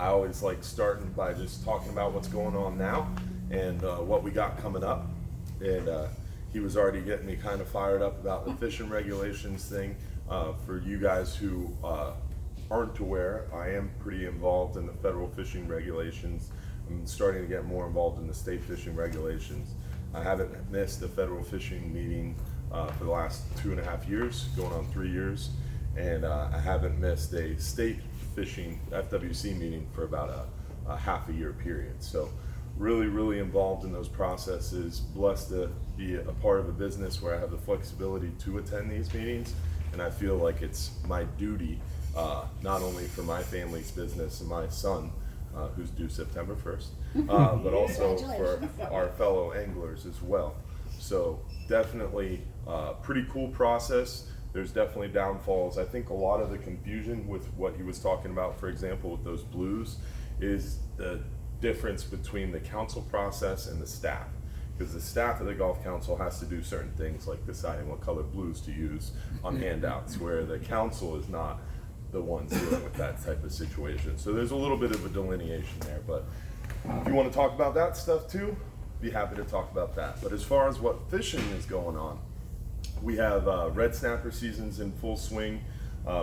I always like starting by just talking about what's going on now and what we got coming up. And he was already getting me kind of fired up about the fishing regulations thing. For you guys who aren't aware, I am pretty involved in the federal fishing regulations. I'm starting to get more involved in the state fishing regulations. I haven't missed a federal fishing meeting for the last 2.5 years, going on 3 years, and I haven't missed a state fishing FWC meeting for about a half a year period. So really involved in those processes, blessed to be a part of a business where I have the flexibility to attend these meetings, and I feel like it's my duty, not only for my family's business and my son, who's due September 1st, but also for our fellow anglers as well. So definitely pretty cool process. There's definitely downfalls. I think a lot of the confusion with what he was talking about, for example, with those blues, is the difference between the council process and the staff. Because the staff of the Golf Council has to do certain things like deciding what color blues to use on handouts, where the council is not the ones dealing with that type of situation. So there's a little bit of a delineation there, but if you want to talk about that stuff too, be happy to talk about that. But as far as what fishing is going on, we have red snapper seasons in full swing.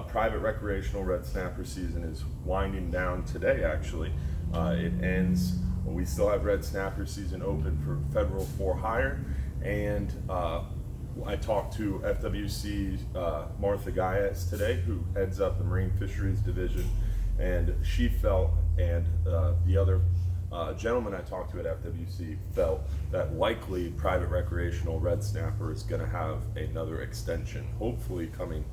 Private recreational red snapper season is winding down today, actually. It ends, we still have red snapper season open for federal for hire, and I talked to FWC Martha Gaius today, who heads up the Marine Fisheries Division, and she felt, and the other gentleman I talked to at FWC felt that likely private recreational red snapper is going to have another extension, hopefully coming,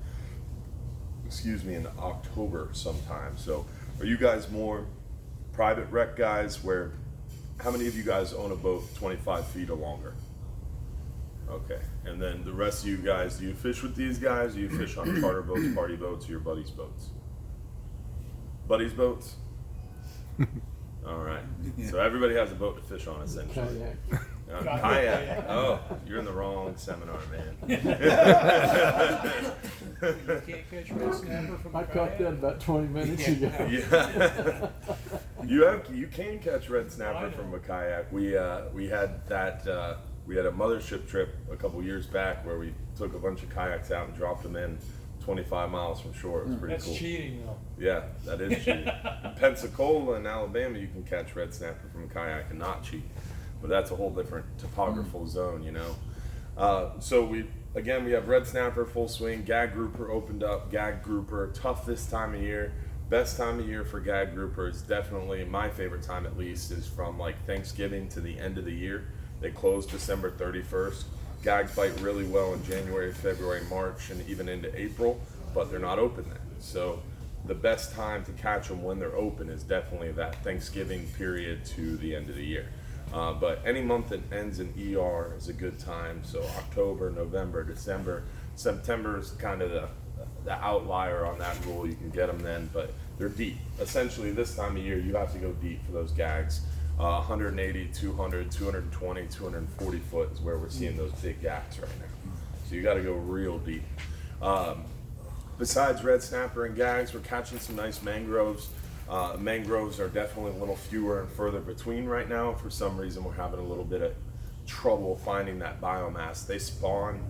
in October sometime. So are you guys more private rec guys, where, how many of you guys own a boat 25 feet or longer? Okay, and then the rest of you guys, do you fish with these guys? Do you fish on charter boats, party boats, or your buddies' boats? Buddies' boats? All right, so everybody has a boat to fish on, essentially. Kayak. Oh, you're in the wrong seminar, man. You can't catch red snapper from a I caught that about 20 minutes ago. Yeah. You can catch red snapper from a kayak. We had that. We had a mothership trip a couple years back where we took a bunch of kayaks out and dropped them in 25 miles from shore. It was pretty cool. That's cheating, though. Yeah, that is cheating. In Pensacola and Alabama, you can catch red snapper from a kayak and not cheat, but that's a whole different topographical zone, you know. So we have red snapper full swing. Gag Grouper opened up. Gag Grouper, tough this time of year. Best time of year for Gag Grouper is definitely, my favorite time at least, is from like Thanksgiving to the end of the year. They close December 31st. Gags bite really well in January, February, March, and even into April, but they're not open then. So the best time to catch them when they're open is definitely that Thanksgiving period to the end of the year. But any month that ends in ER is a good time. So October, November, December, September is kind of the outlier on that rule. You can get them then, but they're deep. Essentially, this time of year, you have to go deep for those gags. 180, 200, 220, 240 foot is where we're seeing those big gags right now. So you got to go real deep. Besides red snapper and gags, we're catching some nice mangroves. Mangroves are definitely a little fewer and further between right now. For some reason, we're having a little bit of trouble finding that biomass. They spawn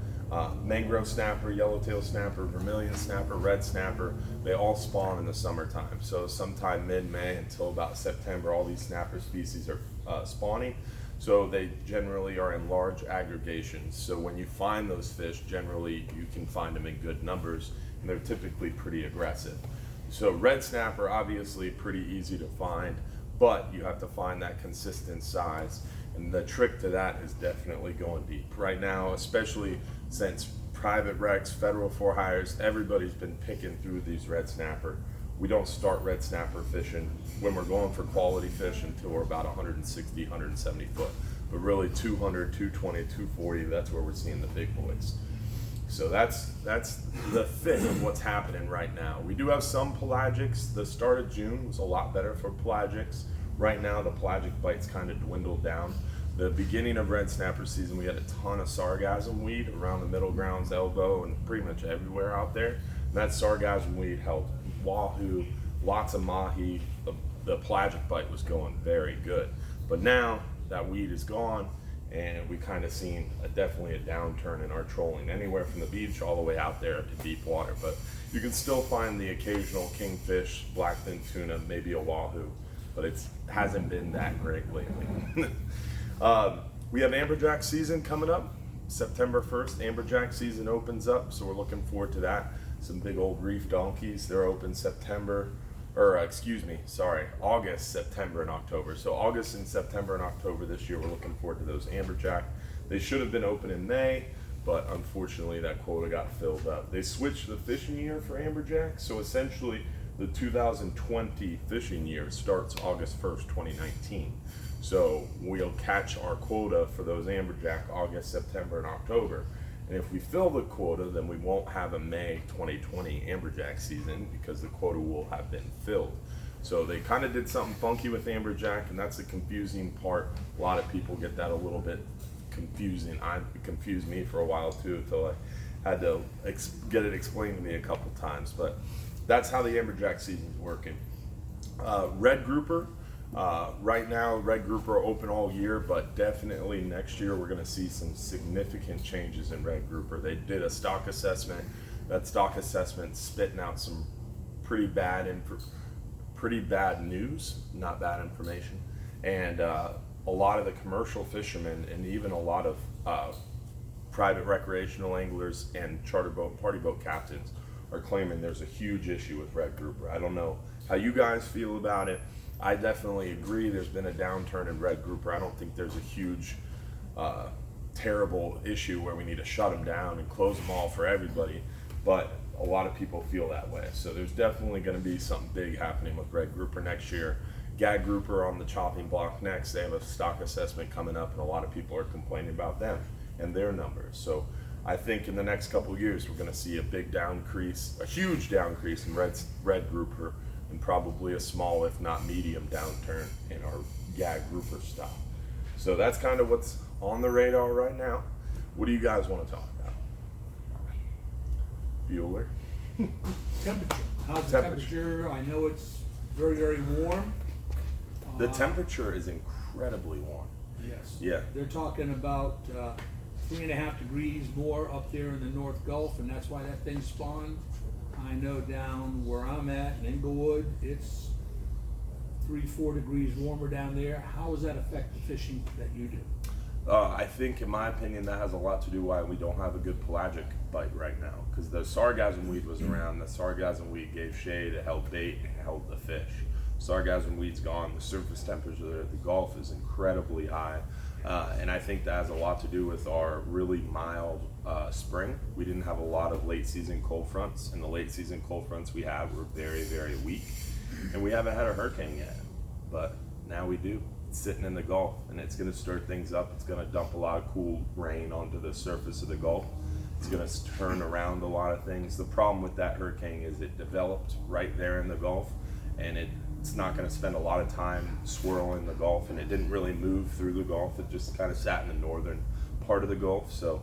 mangrove snapper, yellowtail snapper, vermilion snapper, red snapper. They all spawn in the summertime. So sometime mid-May until about September, all these snapper species are spawning. So they generally are in large aggregations. So when you find those fish, generally you can find them in good numbers, and they're typically pretty aggressive. So red snapper, obviously pretty easy to find, but you have to find that consistent size. And the trick to that is definitely going deep. Right now, especially since private recs, federal for hires, everybody's been picking through these red snapper. We don't start red snapper fishing when we're going for quality fish until we're about 160, 170 foot. But really 200, 220, 240, that's where we're seeing the big boys. So that's the thick of what's happening right now. We do have some pelagics. The start of June was a lot better for pelagics. Right now, the pelagic bites kind of dwindled down. The beginning of red snapper season, we had a ton of sargassum weed around the middle grounds, elbow, and pretty much everywhere out there. And that sargassum weed helped wahoo, lots of mahi, the pelagic bite was going very good. But now that weed is gone, and we kind of seen definitely a downturn in our trolling, anywhere from the beach all the way out there to deep water. But you can still find the occasional kingfish, blackfin tuna, maybe a wahoo, but it hasn't been that great lately. We have Amberjack season coming up. September 1st, Amberjack season opens up, so we're looking forward to that. Some big old reef donkeys, they're open August, September, and October. So August and September and October this year, we're looking forward to those Amberjack. They should have been open in May, but unfortunately that quota got filled up. They switched the fishing year for Amberjack, so essentially the 2020 fishing year starts August 1st, 2019. So we'll catch our quota for those Amberjack August, September, and October. And if we fill the quota, then we won't have a May 2020 Amberjack season because the quota will have been filled. So they kind of did something funky with Amberjack, and that's the confusing part. A lot of people get that a little bit confusing. It confused me for a while too, until I had to get it explained to me a couple times. But that's how the Amberjack season's working. Red grouper. Right now, red grouper are open all year, but definitely next year we're going to see some significant changes in red grouper. They did a stock assessment. That stock assessment spitting out some pretty bad news, not bad information. And a lot of the commercial fishermen and even a lot of private recreational anglers and charter boat, party boat captains are claiming there's a huge issue with red grouper. I don't know how you guys feel about it. I definitely agree there's been a downturn in red grouper. I don't think there's a huge, terrible issue where we need to shut them down and close them all for everybody, but a lot of people feel that way. So there's definitely going to be something big happening with red grouper next year. Gag grouper on the chopping block next. They have a stock assessment coming up, and a lot of people are complaining about them and their numbers. So I think in the next couple of years, we're going to see a huge downcrease in red grouper, and probably a small, if not medium, downturn in our gag grouper stock. So that's kind of what's on the radar right now. What do you guys want to talk about? Bueller? Temperature. How's the temperature? I know it's very, very warm. The temperature is incredibly warm. Yes. Yeah. They're talking about 3.5 degrees more up there in the North Gulf, and that's why that thing spawned. I know down where I'm at in Inglewood, it's 3-4 degrees warmer down there. How does that affect the fishing that you do? I think, in my opinion, that has a lot to do why we don't have a good pelagic bite right now. Because the sargassum weed was around. The sargassum weed gave shade, it held bait, it held the fish. Sargassum weed's gone. The surface temperature at the Gulf is incredibly high. And I think that has a lot to do with our really mild spring. We didn't have a lot of late season cold fronts, and the late season cold fronts we have were very, very weak. And we haven't had a hurricane yet, but now we do. It's sitting in the Gulf, and it's going to stir things up. It's going to dump a lot of cool rain onto the surface of the Gulf. It's going to turn around a lot of things. The problem with that hurricane is it developed right there in the Gulf, and it's not going to spend a lot of time swirling the Gulf, and it didn't really move through the Gulf. It just kind of sat in the northern part of the Gulf. So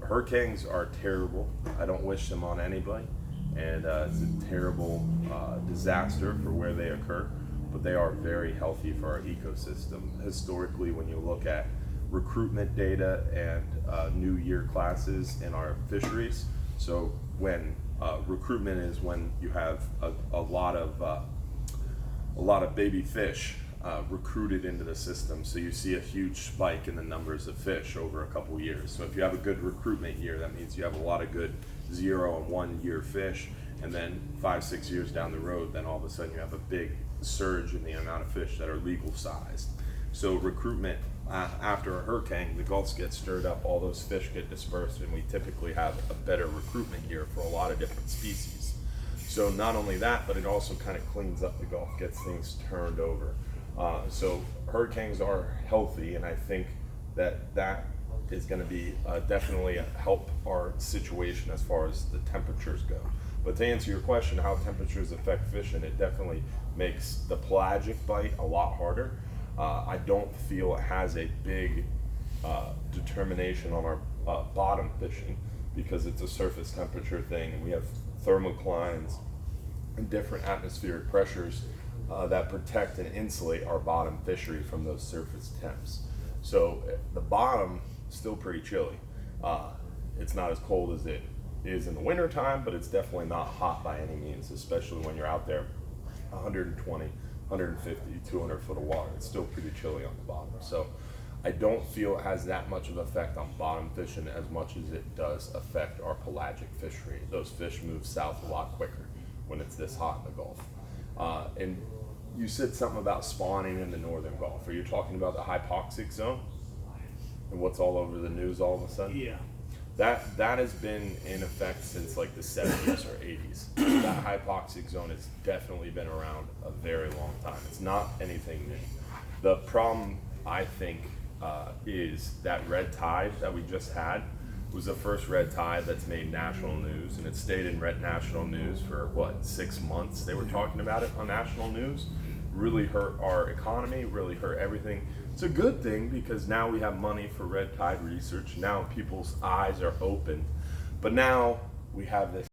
hurricanes are terrible. I don't wish them on anybody, and it's a terrible disaster for where they occur, but they are very healthy for our ecosystem. Historically, when you look at recruitment data and new year classes in our fisheries, so when recruitment is when you have a lot of baby fish recruited into the system, so you see a huge spike in the numbers of fish over a couple years. So if you have a good recruitment year, that means you have a lot of good 0 and 1 year fish, and then 5-6 years down the road, then all of a sudden you have a big surge in the amount of fish that are legal sized. So recruitment after a hurricane, the Gulfs get stirred up, all those fish get dispersed, and we typically have a better recruitment year for a lot of different species. So not only that, but it also kind of cleans up the Gulf, gets things turned over. So hurricanes are healthy, and I think that is going to be definitely help our situation as far as the temperatures go. But to answer your question, how temperatures affect fishing, it definitely makes the pelagic bite a lot harder. I don't feel it has a big determination on our bottom fishing, because it's a surface temperature thing, and we have thermoclines and different atmospheric pressures that protect and insulate our bottom fishery from those surface temps. So the bottom is still pretty chilly. It's not as cold as it is in the winter time, but it's definitely not hot by any means, especially when you're out there 120, 150, 200 foot of water. It's still pretty chilly on the bottom. So I don't feel it has that much of an effect on bottom fishing as much as it does affect our pelagic fishery. Those fish move south a lot quicker when it's this hot in the Gulf. And you said something about spawning in the northern Gulf. Are you talking about the hypoxic zone and what's all over the news all of a sudden? Yeah. That has been in effect since like the 70s or 80s. That hypoxic zone has definitely been around a very long time. It's not anything new. The problem, I think, is that red tide that we just had was the first red tide that's made national news, and it stayed in red national news for what, 6 months? They were talking about it on national news. Really hurt our economy, really hurt everything. It's a good thing because now we have money for red tide research. Now people's eyes are open, but now we have this